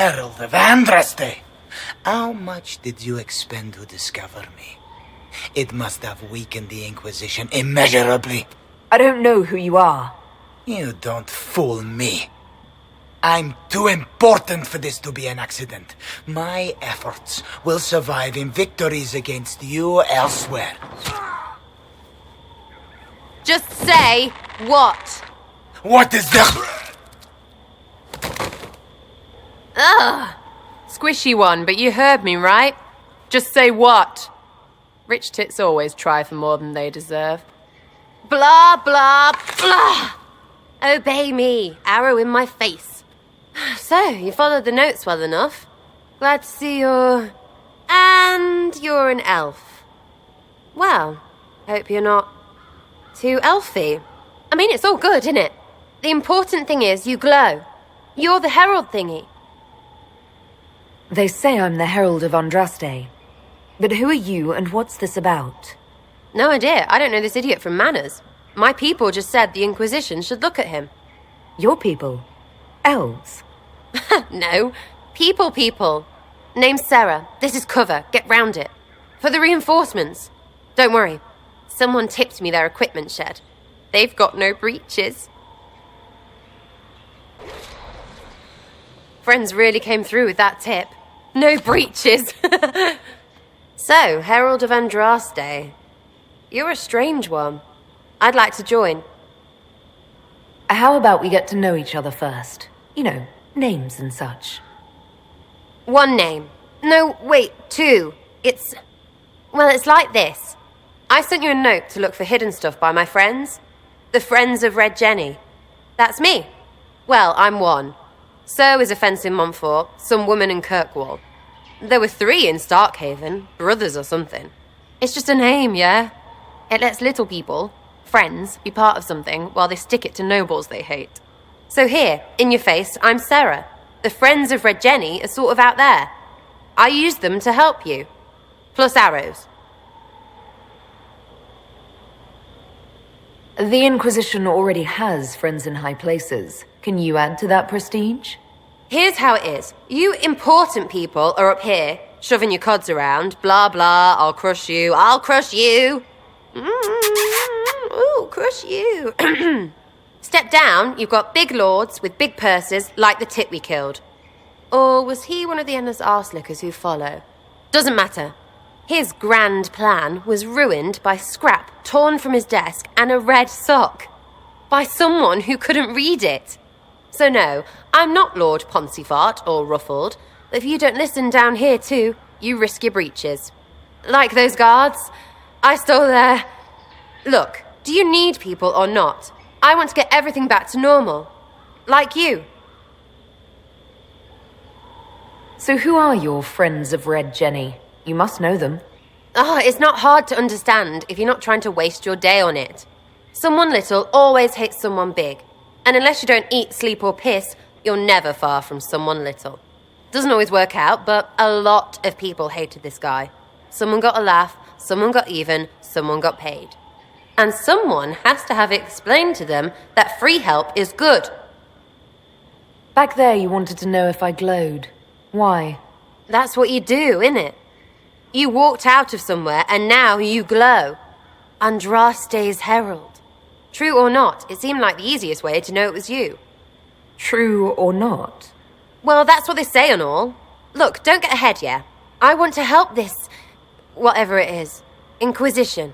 Herald of Andraste. How much did you expend to discover me? It must have weakened the Inquisition immeasurably. I don't know who you are. You don't fool me. I'm too important for this to be an accident. My efforts will survive in victories against you elsewhere. Just say what? What is the... Ugh! Squishy one, but you heard me, right? Just say what? Rich tits always try for more than they deserve. Blah, blah, blah! Obey me, arrow in my face. So, you followed the notes well enough. Glad to see you're... And you're an elf. Well, hope you're not too elfy. I mean, it's all good, isn't it? The important thing is you glow. You're the herald thingy. They say I'm the Herald of Andraste. But who are you and what's this about? No idea. I don't know this idiot from Manners. My people just said the Inquisition should look at him. Your people? Elves? No. People. Name's Sera. This is cover. Get round it. For the reinforcements. Don't worry. Someone tipped me their equipment shed. They've got no breaches. Friends really came through with that tip. No breaches. So, Herald of Andraste. You're a strange one. I'd like to join. How about we get to know each other first? You know, names and such. One name. No, wait, two. It's like this. I sent you a note to look for hidden stuff by my friends. The Friends of Red Jenny. That's me. Well, I'm one. So is a fence in Montfort, some woman in Kirkwall. There were 3 in Starkhaven, brothers or something. It's just a name, yeah? It lets little people, friends, be part of something while they stick it to nobles they hate. So here, in your face, I'm Sera. The Friends of Red Jenny are sort of out there. I use them to help you. Plus arrows. The Inquisition already has friends in high places. Can you add to that prestige? Here's how it is. You important people are up here, shoving your cods around. Blah, blah, I'll crush you. Ooh, crush you. Step down, you've got big lords with big purses like the tit we killed. Or was he one of the endless arse-lickers who follow? Doesn't matter. His grand plan was ruined by scrap torn from his desk and a red sock. By someone who couldn't read it. So no, I'm not Lord Poncyfart or Ruffled. But if you don't listen down here too, you risk your breeches. Like those guards, I stole their... Look, do you need people or not? I want to get everything back to normal. Like you. So who are your Friends of Red Jenny? You must know them. It's not hard to understand if you're not trying to waste your day on it. Someone little always hates someone big. And unless you don't eat, sleep or piss, you're never far from someone little. Doesn't always work out, but a lot of people hated this guy. Someone got a laugh, someone got even, someone got paid. And someone has to have explained to them that free help is good. Back there you wanted to know if I glowed. Why? That's what you do, innit? You walked out of somewhere and now you glow. Andraste's herald. True or not, it seemed like the easiest way to know it was you. True or not? Well, that's what they say and all. Look, don't get ahead, yeah? I want to help this... whatever it is. Inquisition.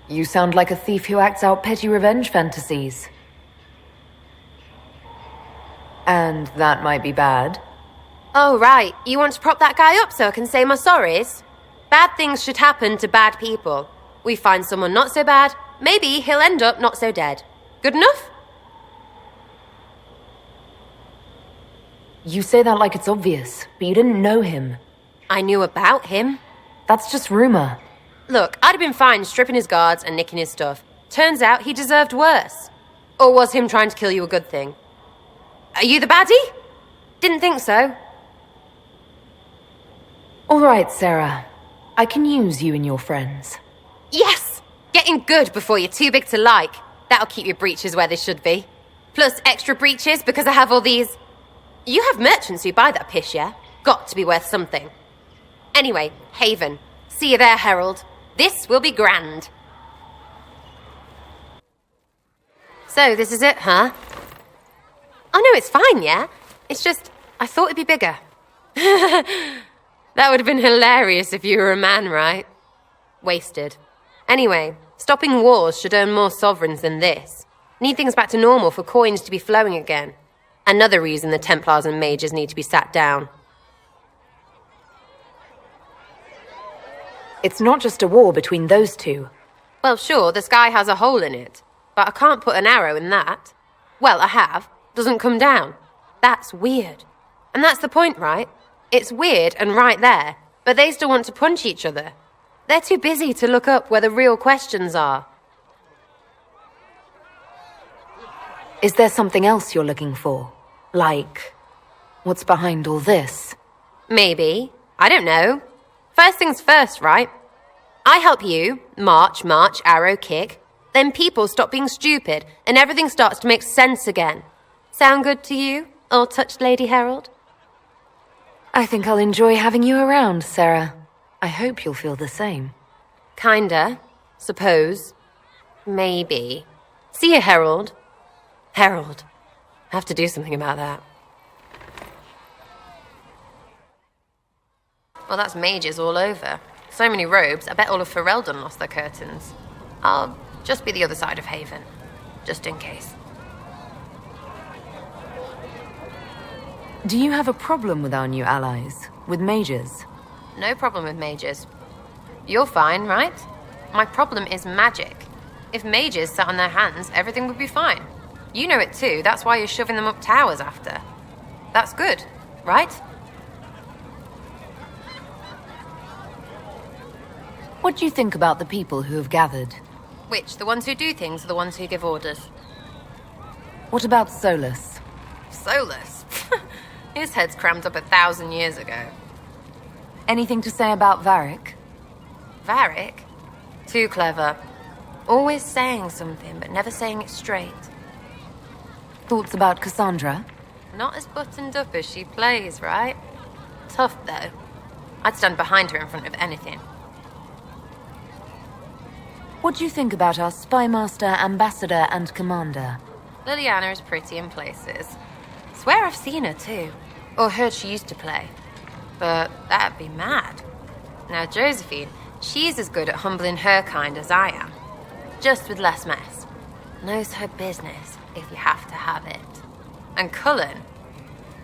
You sound like a thief who acts out petty revenge fantasies. And that might be bad. Oh, right. You want to prop that guy up so I can say my sorries? Bad things should happen to bad people. We find someone not so bad, maybe he'll end up not so dead. Good enough? You say that like it's obvious, but you didn't know him. I knew about him. That's just rumor. Look, I'd have been fine stripping his guards and nicking his stuff. Turns out he deserved worse. Or was him trying to kill you a good thing? Are you the baddie? Didn't think so. All right, Sera. I can use you and your friends. Yes! Getting good before you're too big to like. That'll keep your breeches where they should be. Plus extra breeches because I have all these... You have merchants who buy that pish, yeah? Got to be worth something. Anyway, Haven. See you there, Herald. This will be grand. So, this is it, huh? Oh no, it's fine, yeah? It's just, I thought it'd be bigger. That would have been hilarious if you were a man, right? Wasted. Anyway, stopping wars should earn more sovereigns than this. Need things back to normal for coins to be flowing again. Another reason the Templars and mages need to be sat down. It's not just a war between those two. Well, sure, the sky has a hole in it. But I can't put an arrow in that. Well, I have. Doesn't come down. That's weird. And that's the point, right? It's weird and right there, but they still want to punch each other. They're too busy to look up where the real questions are. Is there something else you're looking for? Like, what's behind all this? Maybe. I don't know. First things first, right? I help you, march, arrow, kick. Then people stop being stupid, and everything starts to make sense again. Sound good to you, all-touched Lady Herald? I think I'll enjoy having you around, Sera. I hope you'll feel the same. Kinda. Suppose. Maybe. See you, Herald. Herald. I have to do something about that. Well, that's mages all over. So many robes, I bet all of Fen'harel done lost their curtains. I'll just be the other side of Haven, just in case. Do you have a problem with our new allies? With mages? No problem with mages. You're fine, right? My problem is magic. If mages sat on their hands, everything would be fine. You know it too, that's why you're shoving them up towers after. That's good, right? What do you think about the people who have gathered? Which, the ones who do things or the ones who give orders? What about Solus? Solus? His head's crammed up 1,000 years ago. Anything to say about Varric? Varric? Too clever. Always saying something, but never saying it straight. Thoughts about Cassandra? Not as buttoned up as she plays, right? Tough, though. I'd stand behind her in front of anything. What do you think about our spymaster, ambassador, and commander? Liliana is pretty in places. Swear I've seen her, too. Or heard she used to play. But that'd be mad. Now, Josephine, she's as good at humbling her kind as I am. Just with less mess. Knows her business, if you have to have it. And Cullen,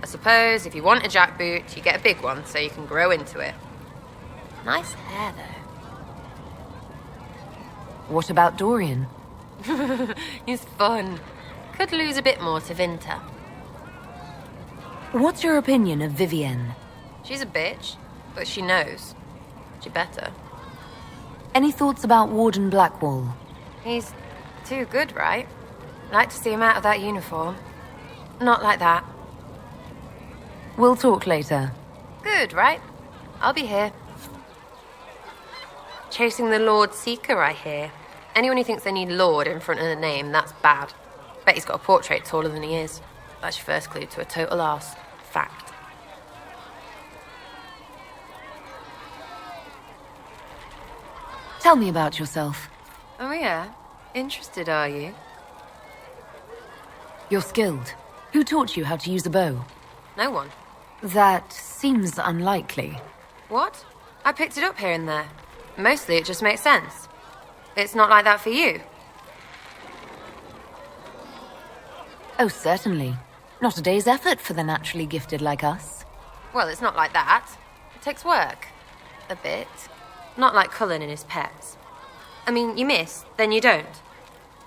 I suppose if you want a jackboot, you get a big one so you can grow into it. Nice hair, though. What about Dorian? He's fun. Could lose a bit more to Vinter. What's your opinion of Vivienne? She's a bitch, but she knows. She better. Any thoughts about Warden Blackwall? He's too good, right? Like to see him out of that uniform. Not like that. We'll talk later. Good, right? I'll be here. Chasing the Lord Seeker, I hear. Anyone who thinks they need Lord in front of the name, that's bad. Bet he's got a portrait taller than he is. That's your first clue to a total arse. Fact. Tell me about yourself. Oh yeah? Interested, are you? You're skilled. Who taught you how to use a bow? No one. That seems unlikely. What? I picked it up here and there. Mostly it just makes sense. It's not like that for you. Oh, certainly. Not a day's effort for the naturally gifted like us. Well, it's not like that. It takes work. A bit. Not like Cullen and his pets. I mean, you miss, then you don't.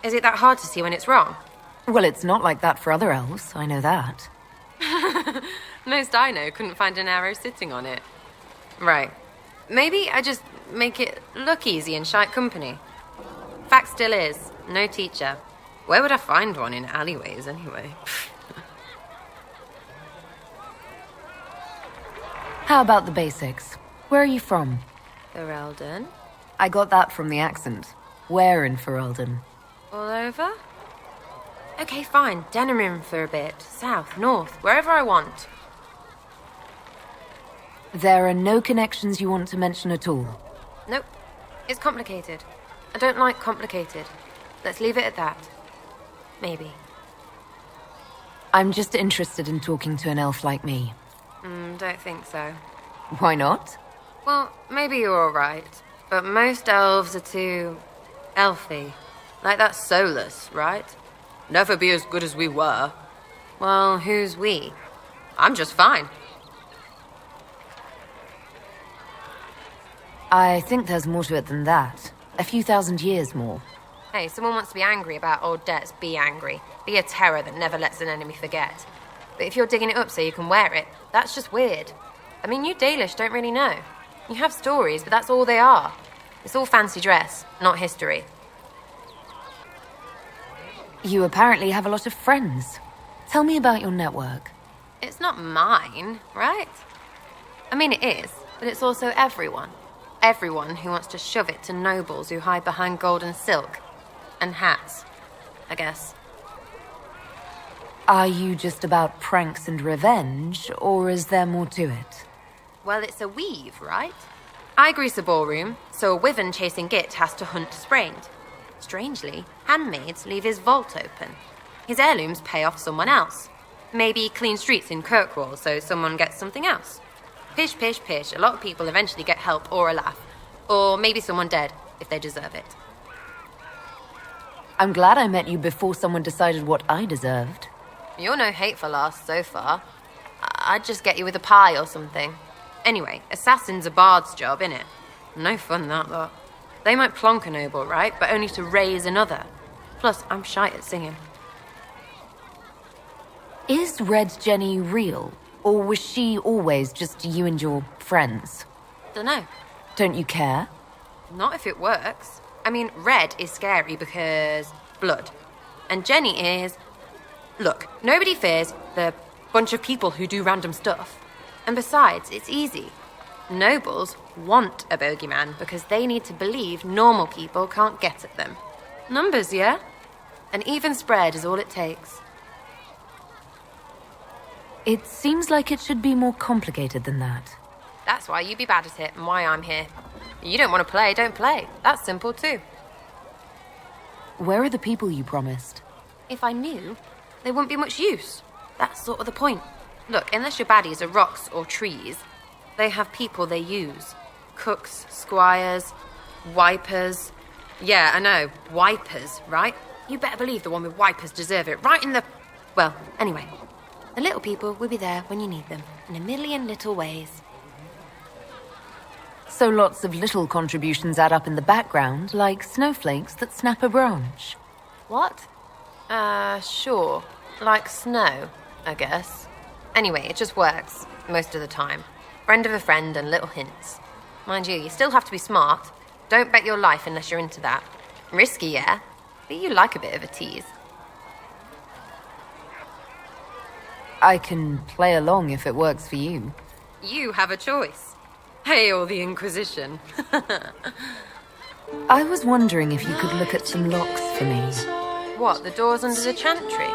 Is it that hard to see when it's wrong? Well, it's not like that for other elves, I know that. Most I know couldn't find an arrow sitting on it. Right. Maybe I just make it look easy in shite company. Fact still is, no teacher. Where would I find one in alleyways anyway? How about the basics? Where are you from? Ferelden? I got that from the accent. Where in Ferelden? All over? Okay, fine. Denerim for a bit. South, north, wherever I want. There are no connections you want to mention at all. Nope. It's complicated. I don't like complicated. Let's leave it at that. Maybe. I'm just interested in talking to an elf like me. Don't think so. Why not? Well, maybe you're alright. But most elves are too... elfy. Like that soulless, right? Never be as good as we were. Well, who's we? I'm just fine. I think there's more to it than that. A few thousand years more. Hey, someone wants to be angry about old debts, be angry. Be a terror that never lets an enemy forget. But if you're digging it up so you can wear it, that's just weird. I mean, you Dalish don't really know. You have stories, but that's all they are. It's all fancy dress, not history. You apparently have a lot of friends. Tell me about your network. It's not mine, right? I mean, it is, but it's also everyone. Everyone who wants to shove it to nobles who hide behind gold and silk. And hats, I guess. Are you just about pranks and revenge, or is there more to it? Well, it's a weave, right? I grease a ballroom, so a wyvern chasing Git has to hunt sprained. Strangely, handmaids leave his vault open. His heirlooms pay off someone else. Maybe clean streets in Kirkwall so someone gets something else. Pish, pish, pish. A lot of people eventually get help or a laugh. Or maybe someone dead, if they deserve it. I'm glad I met you before someone decided what I deserved. You're no hateful ass so far. I'd just get you with a pie or something. Anyway, assassin's a bard's job, innit? No fun, that lot. They might plonk a noble, right? But only to raise another. Plus, I'm shite at singing. Is Red Jenny real? Or was she always just you and your friends? Dunno. Don't you care? Not if it works. I mean, red is scary because blood. And Jenny is... Look, nobody fears the bunch of people who do random stuff. And besides, it's easy. Nobles want a bogeyman because they need to believe normal people can't get at them. Numbers, yeah? An even spread is all it takes. It seems like it should be more complicated than that. That's why you be bad at it and why I'm here. You don't want to play, don't play. That's simple too. Where are the people you promised? If I knew, they wouldn't be much use. That's sort of the point. Look, unless your baddies are rocks or trees, they have people they use. Cooks, squires, wipers. Yeah, I know, wipers, right? You better believe the one with wipers deserve it, right in the... Well, anyway, the little people will be there when you need them, in a million little ways. So lots of little contributions add up in the background, like snowflakes that snap a branch. What? Sure. Like snow, I guess. Anyway, it just works, most of the time. Friend of a friend and little hints. Mind you still have to be smart. Don't bet your life unless you're into that. Risky, yeah, but you like a bit of a tease. I can play along if it works for you. You have a choice. Hail the Inquisition. I was wondering if you could look at some locks for me. What, the doors under the chantry?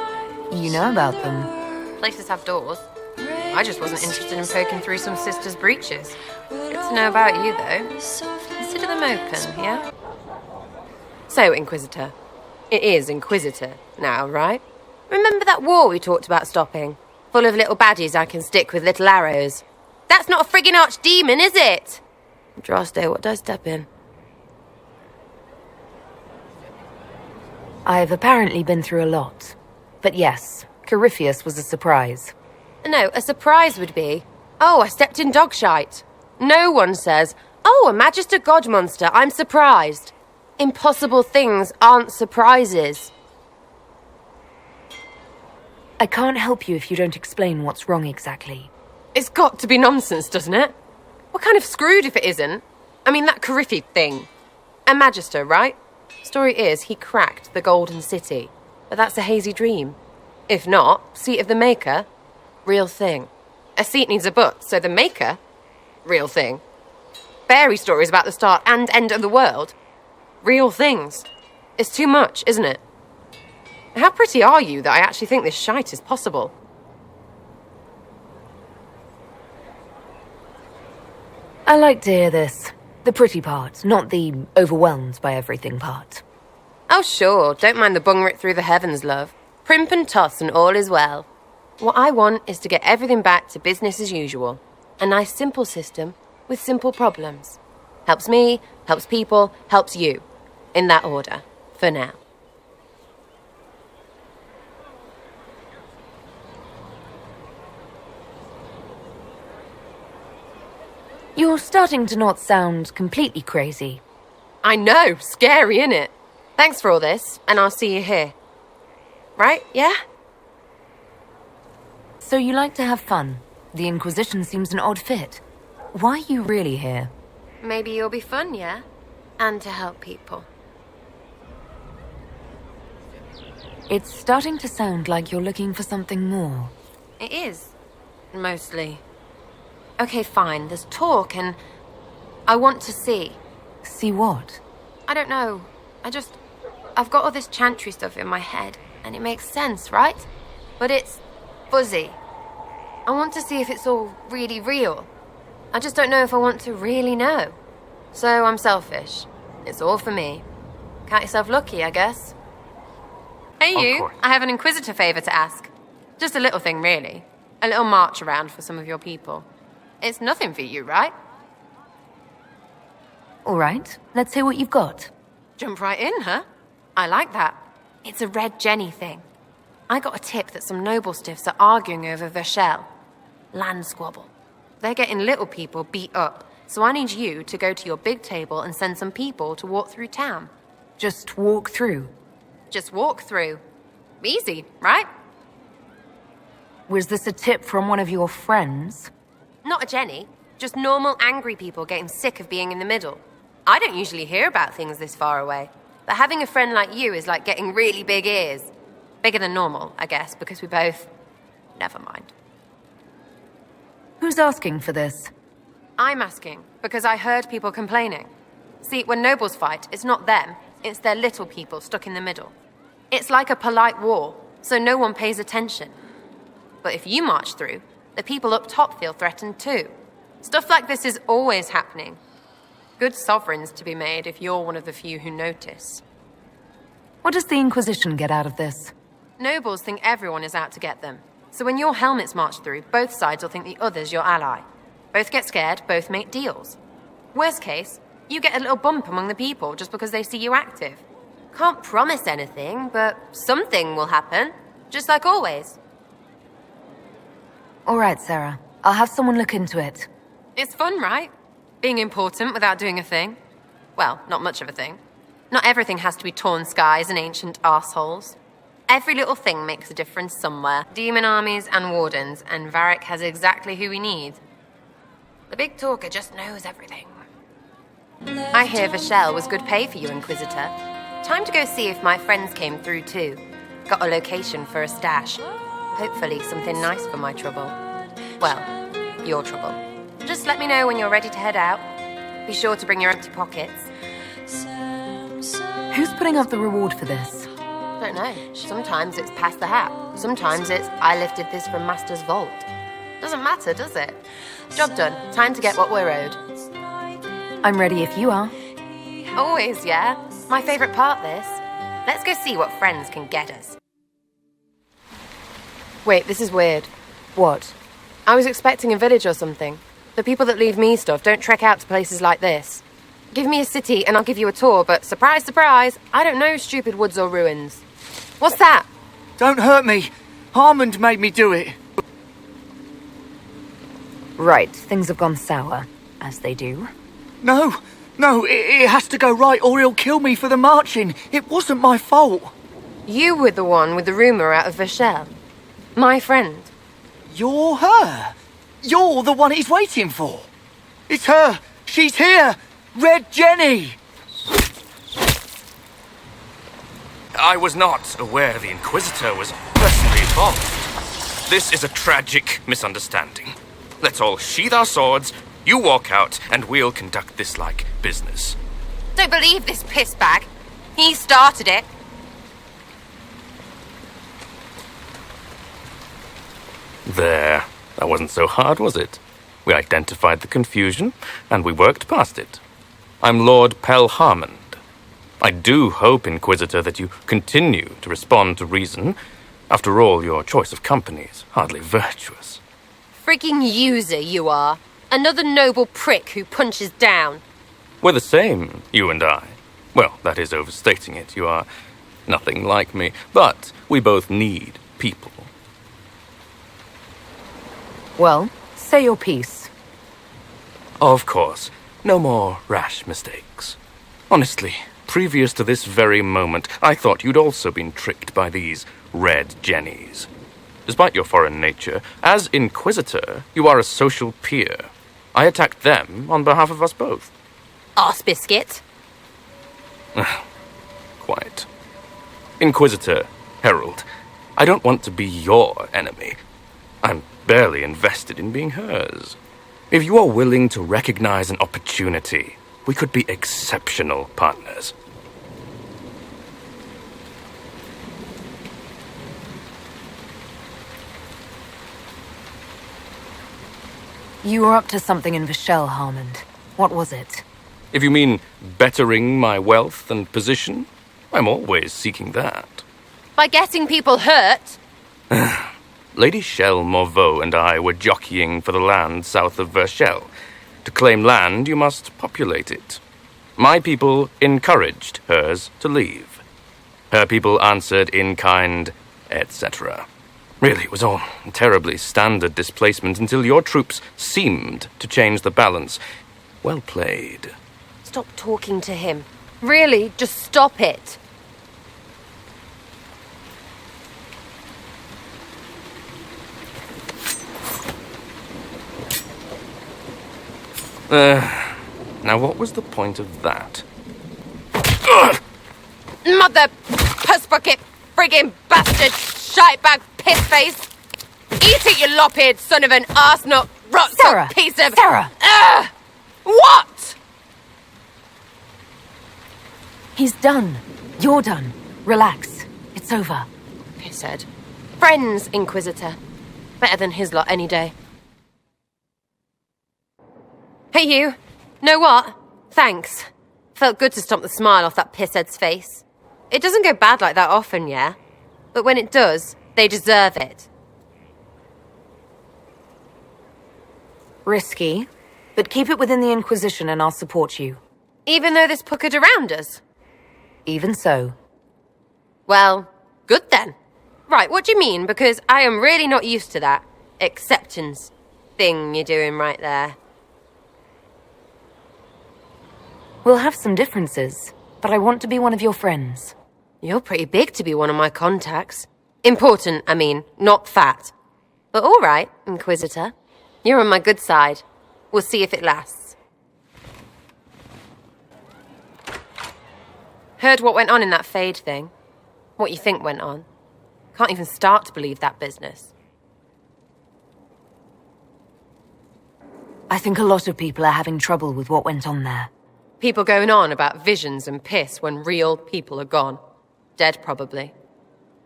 You know about them. Places have doors. I just wasn't interested in poking through some sister's breeches. Good to know about you, though. Consider them open, yeah? So, Inquisitor. It is Inquisitor now, right? Remember that war we talked about stopping? Full of little baddies I can stick with little arrows. That's not a friggin' archdemon, is it? Droste, what did I step in? I've apparently been through a lot. But yes, Corypheus was a surprise. No, a surprise would be, oh, I stepped in dog shite. No one says, oh, a Magister God monster, I'm surprised. Impossible things aren't surprises. I can't help you if you don't explain what's wrong exactly. It's got to be nonsense, doesn't it? We're kind of screwed if it isn't. I mean, that Corypheus thing. A Magister, right? Story is, he cracked the Golden City. But that's a hazy dream. If not, seat of the Maker, real thing. A seat needs a butt, so the Maker, real thing. Fairy stories about the start and end of the world, real things. It's too much, isn't it? How pretty are you that I actually think this shite is possible? I like to hear this. The pretty part, not the overwhelmed by everything part. Oh sure, don't mind the bung-rit through the heavens, love. Primp and toss and all is well. What I want is to get everything back to business as usual. A nice simple system with simple problems. Helps me, helps people, helps you. In that order, for now. You're starting to not sound completely crazy. I know, scary, innit? Thanks for all this, and I'll see you here. Right, yeah? So you like to have fun. The Inquisition seems an odd fit. Why are you really here? Maybe you'll be fun, yeah? And to help people. It's starting to sound like you're looking for something more. It is. Mostly. Okay, fine, there's talk and I want to see. See what? I don't know. I've got all this chantry stuff in my head, and it makes sense, right? But it's fuzzy. I want to see if it's all really real. I just don't know if I want to really know. So I'm selfish. It's all for me. Count yourself lucky, I guess. Hey you, I have an Inquisitor favor to ask. Just a little thing, really. A little march around for some of your people. It's nothing for you, right? All right, let's hear what you've got. Jump right in, huh? I like that. It's a Red Jenny thing. I got a tip that some noble stiffs are arguing over Rochelle. Land squabble. They're getting little people beat up, so I need you to go to your big table and send some people to walk through town. Just walk through. Just walk through. Easy, right? Was this a tip from one of your friends? Not a Jenny. Just normal angry people getting sick of being in the middle. I don't usually hear about things this far away. But having a friend like you is like getting really big ears. Bigger than normal, I guess, because we both... Never mind. Who's asking for this? I'm asking, because I heard people complaining. See, when nobles fight, it's not them, it's their little people stuck in the middle. It's like a polite war, so no one pays attention. But if you march through, the people up top feel threatened too. Stuff like this is always happening. Good sovereigns to be made if you're one of the few who notice. What does the Inquisition get out of this? Nobles think everyone is out to get them. So when your helmets march through, both sides will think the other's your ally. Both get scared, both make deals. Worst case, you get a little bump among the people just because they see you active. Can't promise anything, but something will happen. Just like always. All right, Sera. I'll have someone look into it. It's fun, right? Being important without doing a thing. Well, not much of a thing. Not everything has to be torn skies and ancient arseholes. Every little thing makes a difference somewhere. Demon armies and wardens, and Varric has exactly who we need. The big talker just knows everything. I hear Rochelle was good pay for you, Inquisitor. Time to go see if my friends came through too. Got a location for a stash. Hopefully something nice for my trouble. Well, your trouble. Just let me know when you're ready to head out. Be sure to bring your empty pockets. Who's putting up the reward for this? Don't know. Sometimes it's pass the hat. Sometimes it's I lifted this from Master's vault. Doesn't matter, does it? Job done. Time to get what we're owed. I'm ready if you are. Always, yeah. My favourite part, this. Let's go see what friends can get us. Wait, this is weird. What? I was expecting a village or something. The people that leave me stuff don't trek out to places like this. Give me a city and I'll give you a tour, but surprise, surprise, I don't know stupid woods or ruins. What's that? Don't hurt me. Harmond made me do it. Right, things have gone sour, as they do. No, it has to go right or he'll kill me for the marching. It wasn't my fault. You were the one with the rumour out of Rochelle. My friend. You're her. You're the one he's waiting for. It's her. She's here. Red Jenny. I was not aware the Inquisitor was personally involved. This is a tragic misunderstanding. Let's all sheath our swords, you walk out, and we'll conduct this like business. Don't believe this pissbag. He started it. There. That wasn't so hard, was it? We identified the confusion, and we worked past it. I'm Lord Pelharmond. I do hope, Inquisitor, that you continue to respond to reason. After all, your choice of company is hardly virtuous. Frigging user, you are. Another noble prick who punches down. We're the same, you and I. Well, that is overstating it. You are nothing like me, but we both need people. Well, say your piece. Of course. No more rash mistakes. Honestly, previous to this very moment, I thought you'd also been tricked by these Red Jennies. Despite your foreign nature, as Inquisitor, you are a social peer. I attacked them on behalf of us both. Arse biscuit. Quite. Inquisitor, Herald, I don't want to be your enemy. I'm barely invested in being hers. If you are willing to recognize an opportunity, we could be exceptional partners. You were up to something in Rochelle, Harmond. What was it? If you mean bettering my wealth and position, I'm always seeking that. By getting people hurt. Lady Shell Morveau and I were jockeying for the land south of Rochelle. To claim land, you must populate it. My people encouraged hers to leave. Her people answered in kind, etc. Really, it was all terribly standard displacement until your troops seemed to change the balance. Well played. Stop talking to him. Really, just stop it. Now what was the point of that? Mother puss bucket, friggin' bastard, shitebag pissface. Eat it, you lop-eared son of an arsenut, Sera! piece of... Sera! What? He's done. You're done. Relax. It's over. Pisshead. Friends, Inquisitor. Better than his lot any day. Hey, you. Know what? Thanks. Felt good to stomp the smile off that pisshead's face. It doesn't go bad like that often, yeah? But when it does, they deserve it. Risky, but keep it within the Inquisition and I'll support you. Even though this puckered around us? Even so. Well, good then. Right, what do you mean? Because I am really not used to that acceptance thing you're doing right there. We'll have some differences, but I want to be one of your friends. You're pretty big to be one of my contacts. Important, I mean, not fat. But all right, Inquisitor. You're on my good side. We'll see if it lasts. Heard what went on in that Fade thing. What you think went on. Can't even start to believe that business. I think a lot of people are having trouble with what went on there. People going on about visions and piss when real people are gone. Dead, probably.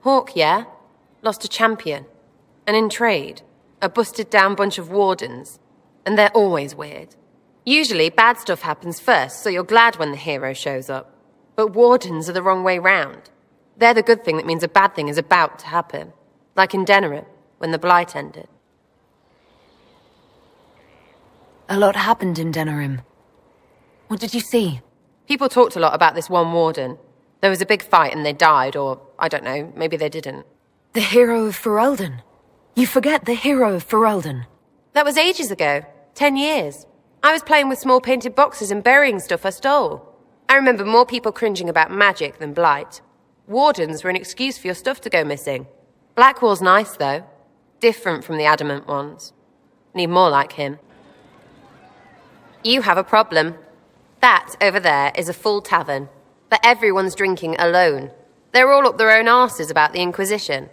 Hawk, yeah? Lost a champion. And in trade, a busted-down bunch of wardens. And they're always weird. Usually, bad stuff happens first, so you're glad when the hero shows up. But wardens are the wrong way round. They're the good thing that means a bad thing is about to happen. Like in Denerim, when the Blight ended. A lot happened in Denerim. What did you see? People talked a lot about this one warden. There was a big fight and they died, or, I don't know, maybe they didn't. The hero of Ferelden. You forget the hero of Ferelden. That was ages ago. 10 years. I was playing with small painted boxes and burying stuff I stole. I remember more people cringing about magic than Blight. Wardens were an excuse for your stuff to go missing. Blackwall's nice, though. Different from the adamant ones. Need more like him. You have a problem. That, over there, is a full tavern. But everyone's drinking alone. They're all up their own arses about the Inquisition.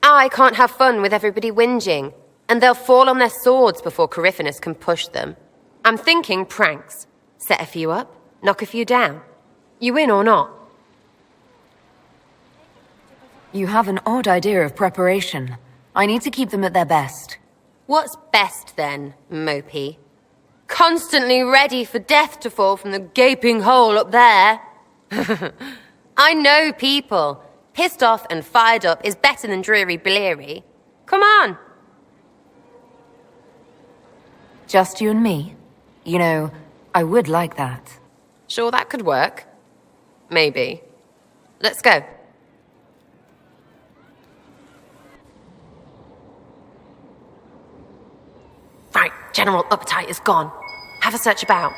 I can't have fun with everybody whinging, and they'll fall on their swords before Corypheus can push them. I'm thinking pranks. Set a few up, knock a few down. You in or not? You have an odd idea of preparation. I need to keep them at their best. What's best then, Mopey? Constantly ready for death to fall from the gaping hole up there. I know people. Pissed off and fired up is better than dreary bleary. Come on. Just you and me? You know, I would like that. Sure, that could work. Maybe. Let's go. Right, general appetite is gone. Have a search about.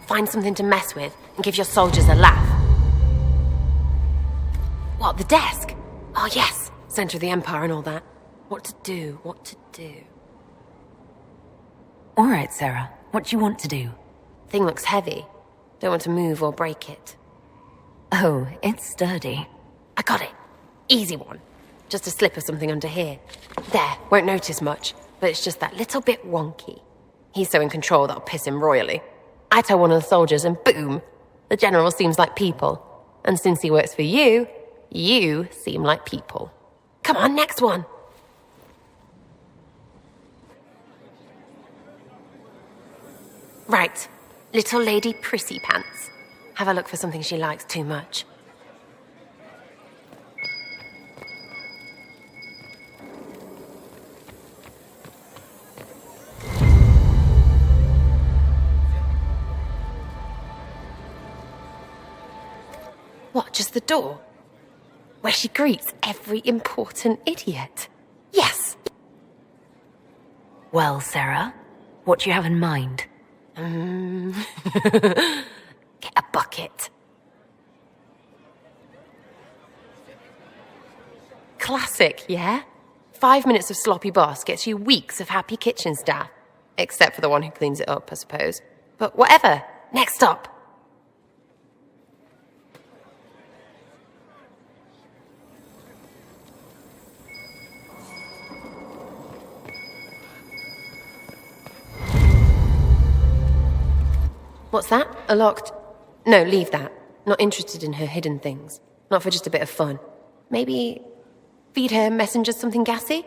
Find something to mess with and give your soldiers a laugh. What, the desk? Oh yes, centre of the empire and all that. What to do, what to do. All right, Sera. What do you want to do? Thing looks heavy. Don't want to move or break it. Oh, it's sturdy. I got it. Easy one. Just a slip of something under here. There, won't notice much, but it's just that little bit wonky. He's so in control that'll piss him royally. I tell one of the soldiers and boom, the general seems like people. And since he works for you, you seem like people. Come on, next one. Right, little lady prissy pants. Have a look for something she likes too much. What, just the door? Where she greets every important idiot. Yes! Well, Sera, what do you have in mind? Get a bucket. Classic, yeah? 5 minutes of sloppy boss gets you weeks of happy kitchen staff. Except for the one who cleans it up, I suppose. But whatever. Next up. What's that? A locked... No, leave that. Not interested in her hidden things. Not for just a bit of fun. Maybe feed her messengers something gassy?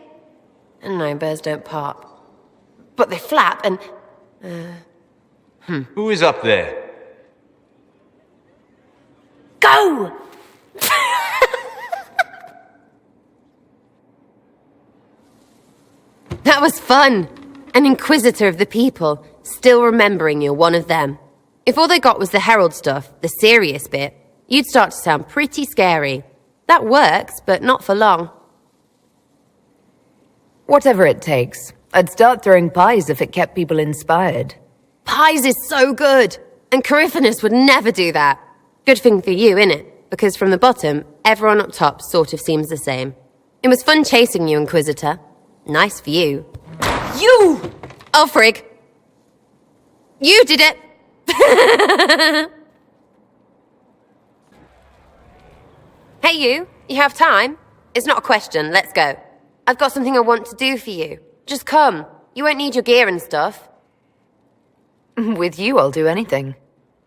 No, birds don't pop. But they flap and... Who is up there? Go! That was fun. An Inquisitor of the people, still remembering you're one of them. If all they got was the Herald stuff, the serious bit, you'd start to sound pretty scary. That works, but not for long. Whatever it takes. I'd start throwing pies if it kept people inspired. Pies is so good! And Coryphanus would never do that. Good thing for you, innit? Because from the bottom, everyone up top sort of seems the same. It was fun chasing you, Inquisitor. Nice for you. You! Oh, frig. You did it! Hey, you have time? It's not a question, let's go. I've got something I want to do for you. Just come. You won't need your gear and stuff. With you, I'll do anything.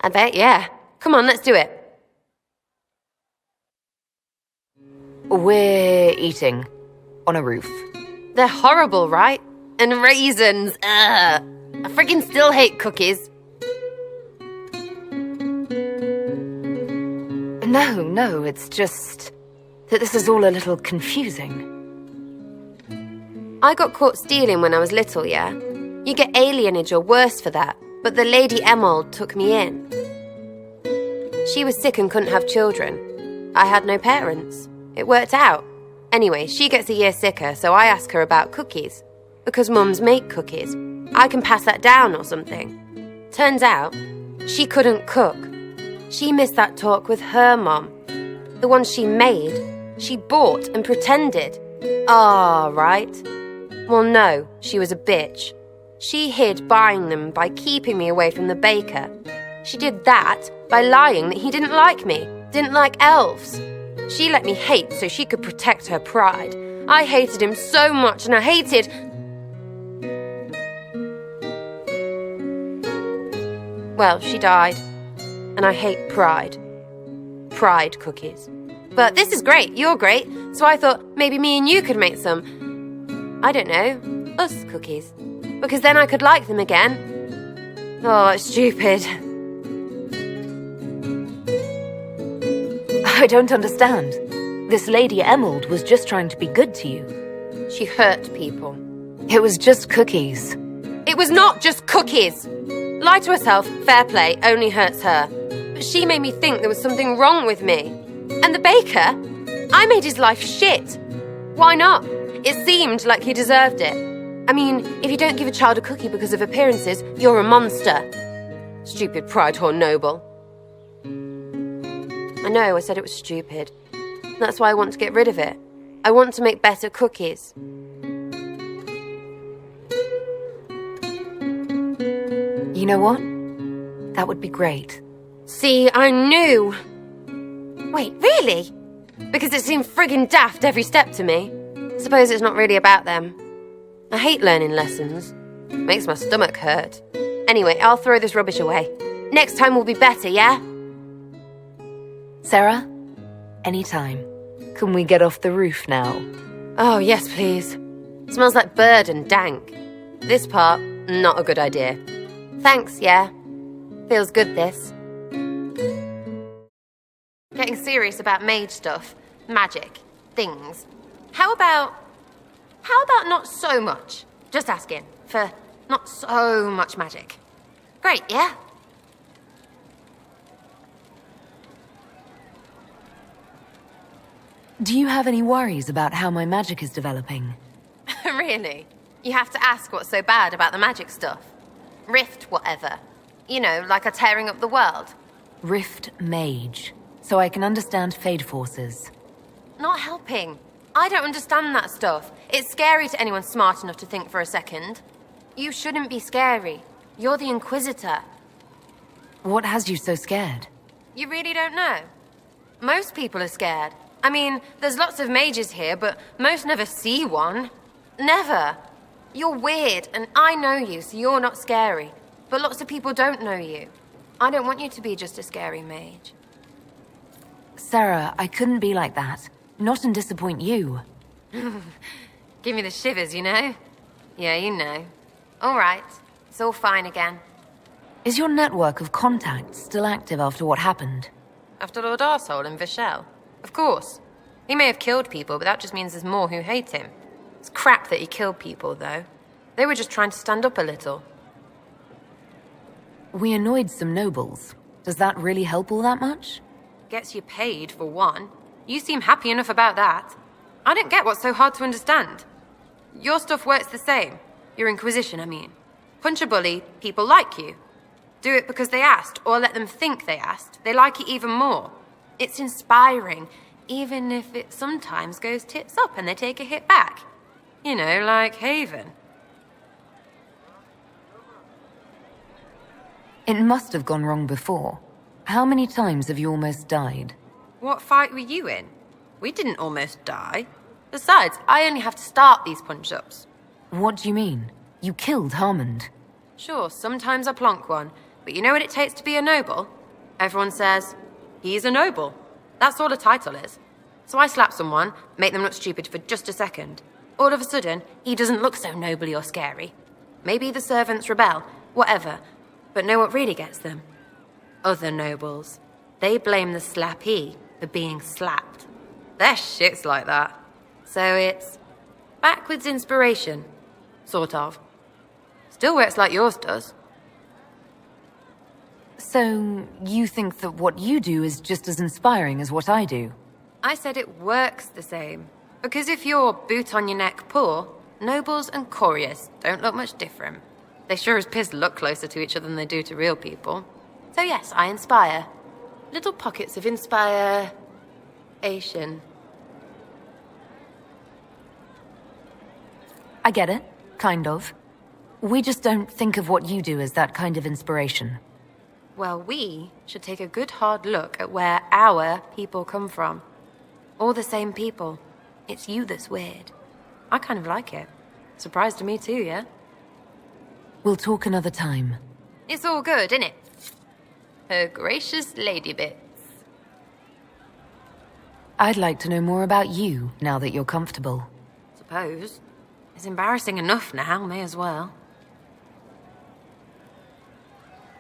I bet, yeah. Come on, let's do it. We're eating. On a roof. They're horrible, right? And raisins, ugh. I friggin' still hate cookies. No, it's just that this is all a little confusing. I got caught stealing when I was little, yeah? You get alienage or worse for that, but the Lady Emerald took me in. She was sick and couldn't have children. I had no parents. It worked out. Anyway, she gets a year sicker, so I ask her about cookies. Because mums make cookies. I can pass that down or something. Turns out, she couldn't cook. She missed that talk with her mom. The ones she made, she bought and pretended. Ah, right. Well, no, she was a bitch. She hid buying them by keeping me away from the baker. She did that by lying that he didn't like me, didn't like elves. She let me hate so she could protect her pride. I hated him so much, and I hated... Well, she died. And I hate pride. Pride cookies. But this is great, you're great, so I thought maybe me and you could make some. I don't know, us cookies. Because then I could like them again. Oh, it's stupid. I don't understand. This Lady Emerald was just trying to be good to you. She hurt people. It was just cookies. It was not just cookies! Lie to herself, fair play, only hurts her. But she made me think there was something wrong with me. And the baker? I made his life shit. Why not? It seemed like he deserved it. I mean, if you don't give a child a cookie because of appearances, you're a monster. Stupid pride-horn noble. I know, I said it was stupid. That's why I want to get rid of it. I want to make better cookies. You know what? That would be great. See, I knew. Wait, really? Because it seemed friggin' daft every step to me. Suppose it's not really about them. I hate learning lessons. Makes my stomach hurt. Anyway, I'll throw this rubbish away. Next time will be better, yeah? Sera? Anytime. Can we get off the roof now? Oh, yes, please. Smells like bird and dank. This part, not a good idea. Thanks, yeah. Feels good, this. Getting serious about mage stuff, magic, things. How about not so much? Just asking for not so much magic. Great, yeah? Do you have any worries about how my magic is developing? Really? You have to ask what's so bad about the magic stuff. Rift whatever. You know, like a tearing up the world. Rift Mage, so I can understand Fade forces. Not helping. I don't understand that stuff. It's scary to anyone smart enough to think for a second. You shouldn't be scary. You're the Inquisitor. What has you so scared? You really don't know? Most people are scared. I mean, there's lots of mages here, but most never see one. Never. You're weird, and I know you, so you're not scary. But lots of people don't know you. I don't want you to be just a scary mage. Sera, I couldn't be like that. Not and disappoint you. Give me the shivers, you know? Yeah, you know. All right. It's all fine again. Is your network of contacts still active after what happened? After Lord Arsehole and Rochelle? Of course. He may have killed people, but that just means there's more who hate him. It's crap that he killed people, though. They were just trying to stand up a little. We annoyed some nobles. Does that really help all that much? Gets you paid, for one. You seem happy enough about that. I don't get what's so hard to understand. Your stuff works the same. Your Inquisition, I mean. Punch a bully, people like you. Do it because they asked, or let them think they asked. They like it even more. It's inspiring, even if it sometimes goes tits up and they take a hit back. You know, like Haven. It must have gone wrong before. How many times have you almost died? What fight were you in? We didn't almost die. Besides, I only have to start these punch-ups. What do you mean? You killed Harmond. Sure, sometimes I plonk one, but you know what it takes to be a noble? Everyone says, he's a noble. That's all a title is. So I slap someone, make them look stupid for just a second. All of a sudden, he doesn't look so nobly or scary. Maybe the servants rebel, whatever. But know what really gets them? Other nobles. They blame the slappee for being slapped. Their shit's like that. So it's backwards inspiration. Sort of. Still works like yours does. So, you think that what you do is just as inspiring as what I do? I said it works the same. Because if you're boot on your neck poor, nobles and couriers don't look much different. They sure as piss look closer to each other than they do to real people. So yes, I inspire. Little pockets of inspiration. I get it, kind of. We just don't think of what you do as that kind of inspiration. Well, we should take a good hard look at where our people come from. All the same people. It's you that's weird. I kind of like it. Surprised to me too, yeah? We'll talk another time. It's all good, innit? Her gracious lady bits. I'd like to know more about you, now that you're comfortable. Suppose. I It's embarrassing enough now, may as well.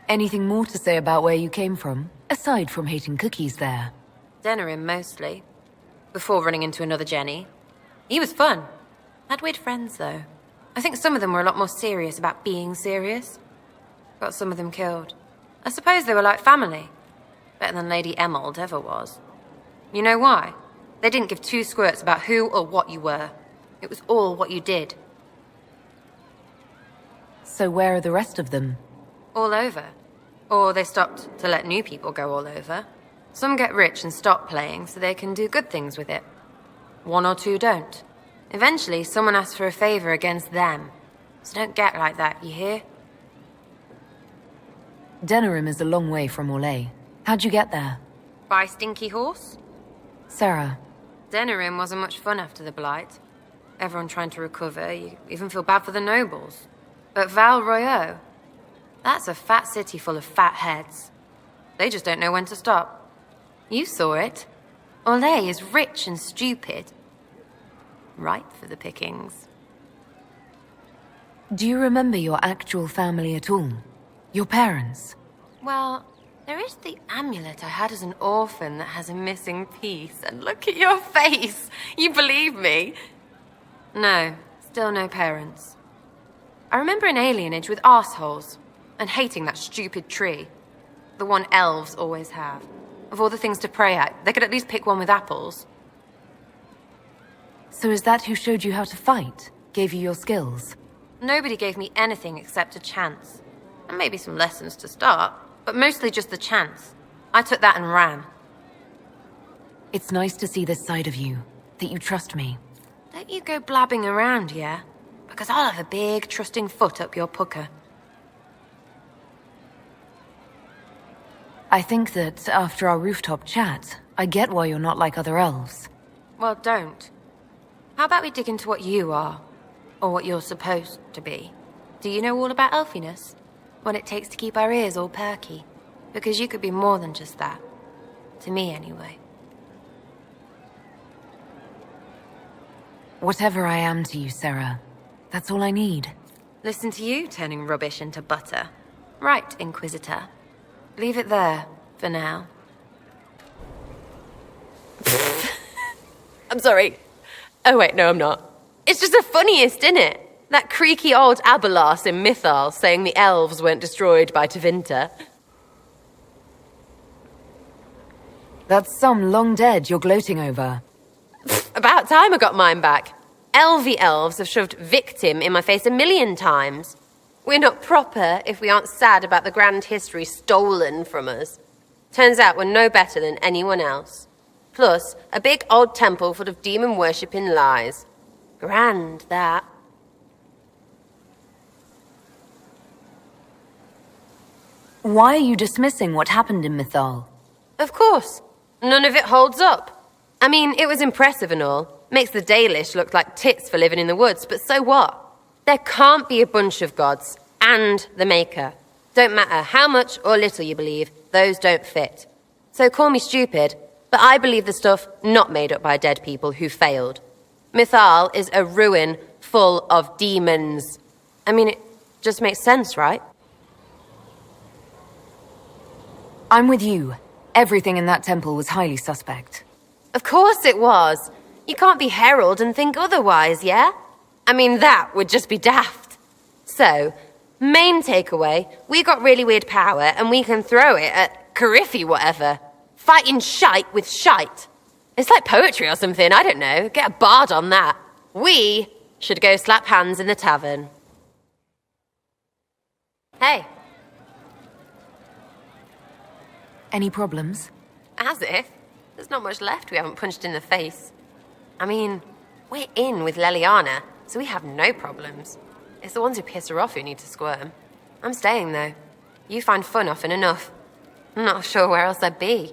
Anything more to say about where you came from, aside from hating cookies there? Denerim, mostly. Before running into another Jenny. He was fun. Had weird friends, though. I think some of them were a lot more serious about being serious. Got some of them killed. I suppose they were like family. Better than Lady Emerald ever was. You know why? They didn't give two squirts about who or what you were. It was all what you did. So where are the rest of them? All over. Or they stopped to let new people go all over. Some get rich and stop playing so they can do good things with it. One or two don't. Eventually, someone asks for a favor against them. So don't get like that, you hear? Denerim is a long way from Orlais. How'd you get there? By Stinky Horse? Sera. Denerim wasn't much fun after the Blight. Everyone trying to recover, you even feel bad for the nobles. But Val Royeaux, that's a fat city full of fat heads. They just don't know when to stop. You saw it. Orlais is rich and stupid. Ripe for the pickings. Do you remember your actual family at all? Your parents? Well, there is the amulet I had as an orphan that has a missing piece. And look at your face. You believe me? No, still no parents. I remember an alienage with arseholes and hating that stupid tree. The one elves always have. Of all the things to pray at, they could at least pick one with apples. So is that who showed you how to fight? Gave you your skills? Nobody gave me anything except a chance. And maybe some lessons to start, but mostly just the chance. I took that and ran. It's nice to see this side of you, that you trust me. Don't you go blabbing around, yeah? Because I'll have a big, trusting foot up your pucker. I think that after our rooftop chat, I get why you're not like other elves. Well, don't. How about we dig into what you are? Or what you're supposed to be? Do you know all about elfiness? What it takes to keep our ears all perky? Because you could be more than just that. To me, anyway. Whatever I am to you, Sera, that's all I need. Listen to you turning rubbish into butter. Right, Inquisitor. Leave it there, for now. I'm sorry. Oh wait, no I'm not. It's just the funniest, innit? That creaky old Abelas in Mythal saying the elves weren't destroyed by Tevinter. That's some long dead you're gloating over. About time I got mine back. Elvie elves have shoved victim in my face 1,000,000 times. We're not proper if we aren't sad about the grand history stolen from us. Turns out we're no better than anyone else. Plus, a big old temple full of demon-worshipping lies. Grand, that. Why are you dismissing what happened in Mythal? Of course. None of it holds up. I mean, it was impressive and all. Makes the Dalish look like tits for living in the woods, but so what? There can't be a bunch of gods and the Maker. Don't matter how much or little you believe, those don't fit. So call me stupid, but I believe the stuff not made up by dead people who failed. Mythal is a ruin full of demons. I mean, it just makes sense, right? I'm with you. Everything in that temple was highly suspect. Of course it was. You can't be Herald and think otherwise, yeah? I mean, that would just be daft. So, main takeaway, we got really weird power and we can throw it at Cariffy whatever. Fighting shite with shite. It's like poetry or something, I don't know. Get a bard on that. We should go slap hands in the tavern. Hey. Any problems? As if. There's not much left we haven't punched in the face. I mean, we're in with Leliana, so we have no problems. It's the ones who piss her off who need to squirm. I'm staying, though. You find fun often enough. I'm not sure where else I'd be.